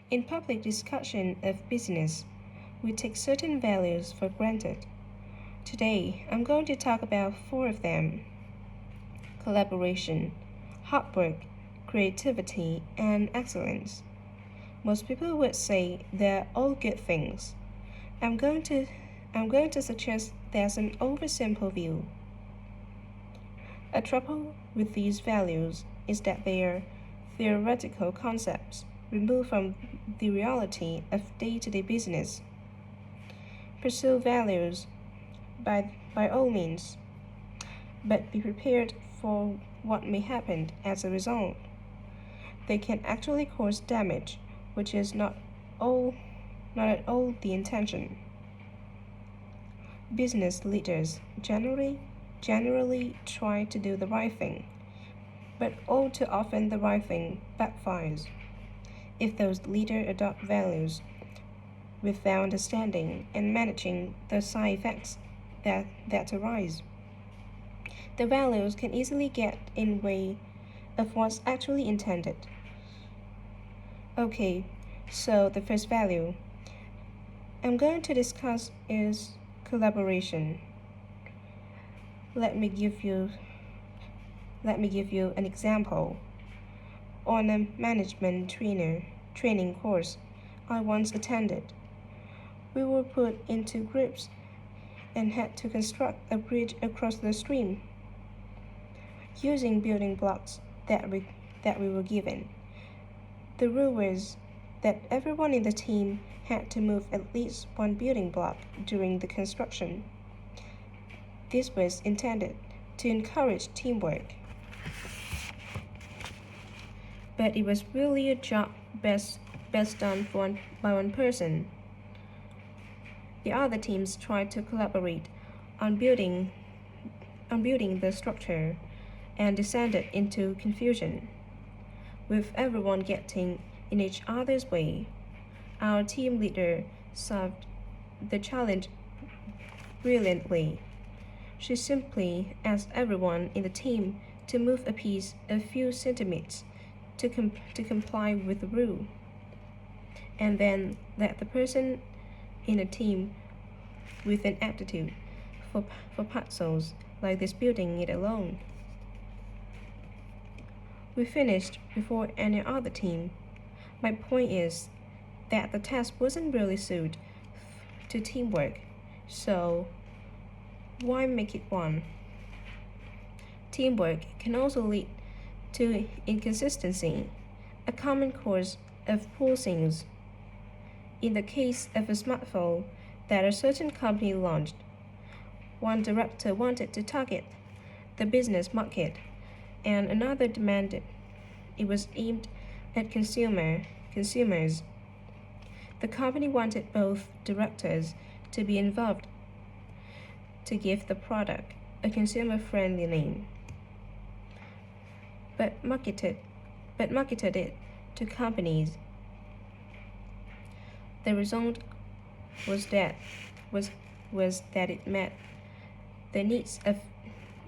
In public discussion of business, we take certain values for granted. Today, I'm going to talk about four of them: collaboration, hard work, creativity, and excellence. Most people would say they're all good things. I'm going to I'm going to suggest there's an oversimple view. A trouble with these values is that they are theoretical concepts removed from the reality of day-to-day business. Pursue values by all means, but be prepared for what may happen as a result. They can actually cause damage, which is not at all the intention. Business leaders generally try to do the right thing, but all too often the right thing backfires. If those leaders adopt values without understanding and managing the side effects that arise, the values can easily get in way of what's actually intended. Okay, so the first value I'm going to discuss is collaboration. Let me give you an example. On a management training course I once attended, we were put into groups and had to construct a bridge across the stream using building blocks that we were given. The rule was that everyone in the team had to move at least one building block during the construction. This was intended to encourage teamwork, but it was really a job best done by one person. The other teams tried to collaborate on building the structure and descended into confusion, with everyone getting in each other's way. Our team leader solved the challenge brilliantly. She simply asked everyone in the team to move a piece a few centimeters to comply with the rule, and then let the person in a team with an aptitude for puzzles like this building it alone. We finished before any other team. My point is that the task wasn't really suited to teamwork, so why make it one? Teamwork can also lead to inconsistency, a common cause of poor things. In the case of a smartphone that a certain company launched, one director wanted to target the business market, and another demanded it was aimed at consumers. The company wanted both directors to be involved to give the product a consumer-friendly name, but marketed it to companies. The result was that was that it met the needs of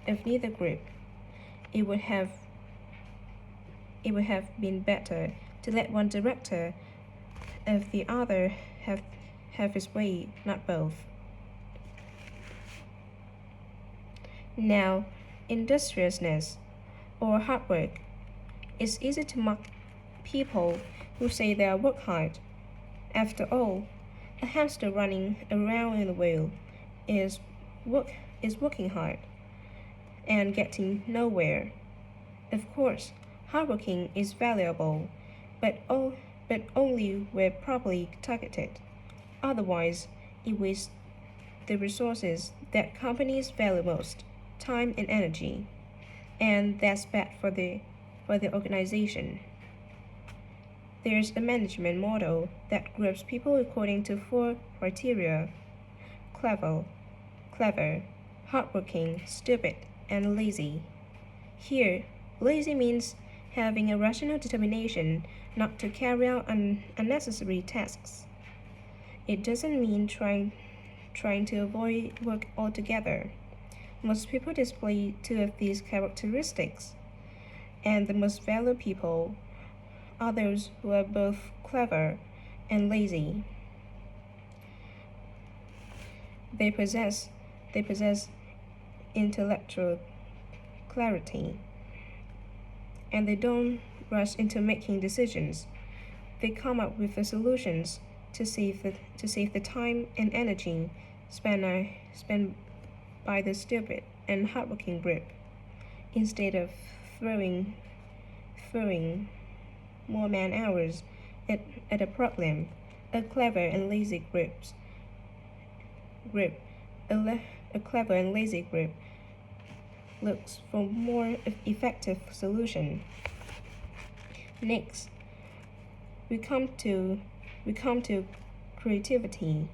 neither group. It would have been better to let one director of the other have his way, not both. Now, industriousness or hard work. It's easy to mock people who say they work hard. After all, a hamster running around in the wheel is working hard and getting nowhere. Of course, hardworking is valuable, but only where properly targeted. Otherwise, it wastes the resources that companies value most, time and energy, and that's bad for the organization. There's a management model that groups people according to four criteria: clever, clever, hardworking, stupid, and lazy. Here, lazy means having a rational determination not to carry out unnecessary tasks. It doesn't mean trying to avoid work altogether. Most people display two of these characteristics, and the most valued people are those who are both clever and lazy. They possess intellectual clarity, and they don't rush into making decisions. They come up with the solutions to save the time and energy spent by the stupid and hardworking group, instead of throwing more man hours at a problem. A clever and lazy group looks for more effective solution. Next, we come to creativity.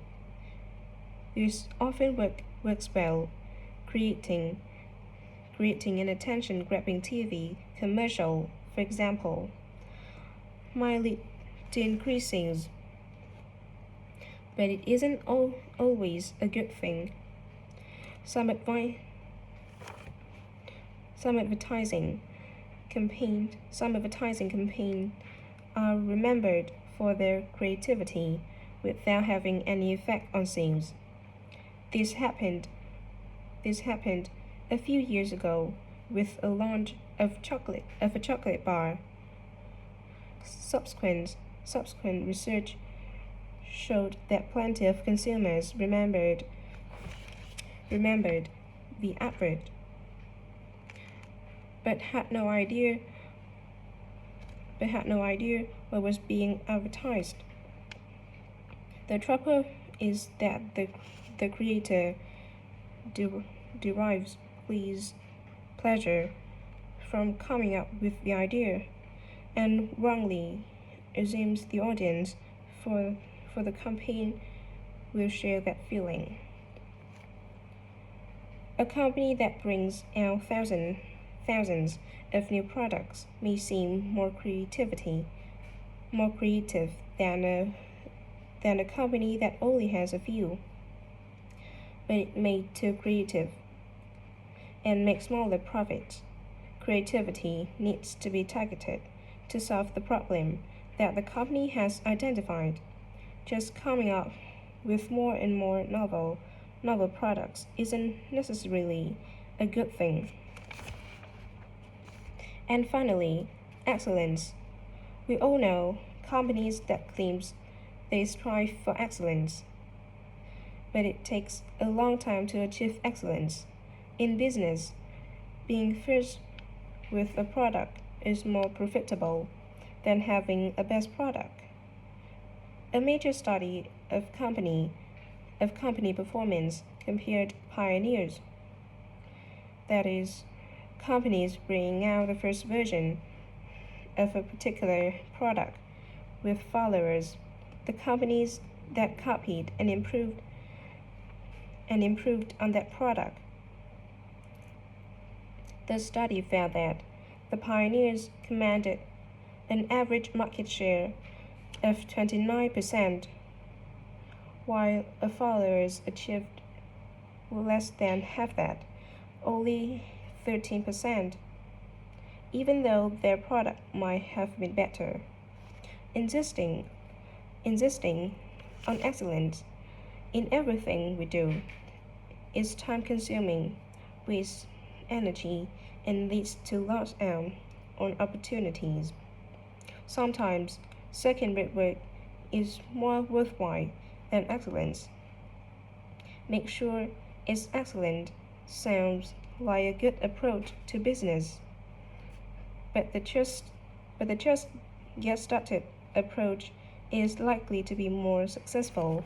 This often works well creating an attention-grabbing TV commercial, for example, might lead to increasing, but it isn't always a good thing. Some advertising campaigns are remembered for their creativity without having any effect on sales. This happened a few years ago with a launch of a chocolate bar. Subsequent research showed that plenty of consumers remembered the advert, but had no idea what was being advertised. The trouble is that the creator derives pleasure from coming up with the idea, and wrongly assumes the audience for the campaign will share that feeling. A company that brings out thousands of new products may seem more creative than a company that only has a few, but it made too creative and make smaller profits. Creativity needs to be targeted to solve the problem that the company has identified. Just coming up with more and more novel products isn't necessarily a good thing. And finally, excellence. We all know companies that claims they strive for excellence, but it takes a long time to achieve excellence. In business, being first with a product is more profitable than having a best product. A major study of company performance compared pioneers, that is, companies bringing out the first version of a particular product, with followers, the companies that copied and improved on that product. The study found that the pioneers commanded an average market share of 29%, while the followers achieved less than half that, only 13%, even though their product might have been better. Insisting on excellence in everything we do is time-consuming, wastes energy, and leads to loss out on opportunities. Sometimes second-rate work is more worthwhile than excellence. Make sure it's excellent sounds like a good approach to business, but the just get started approach is likely to be more successful.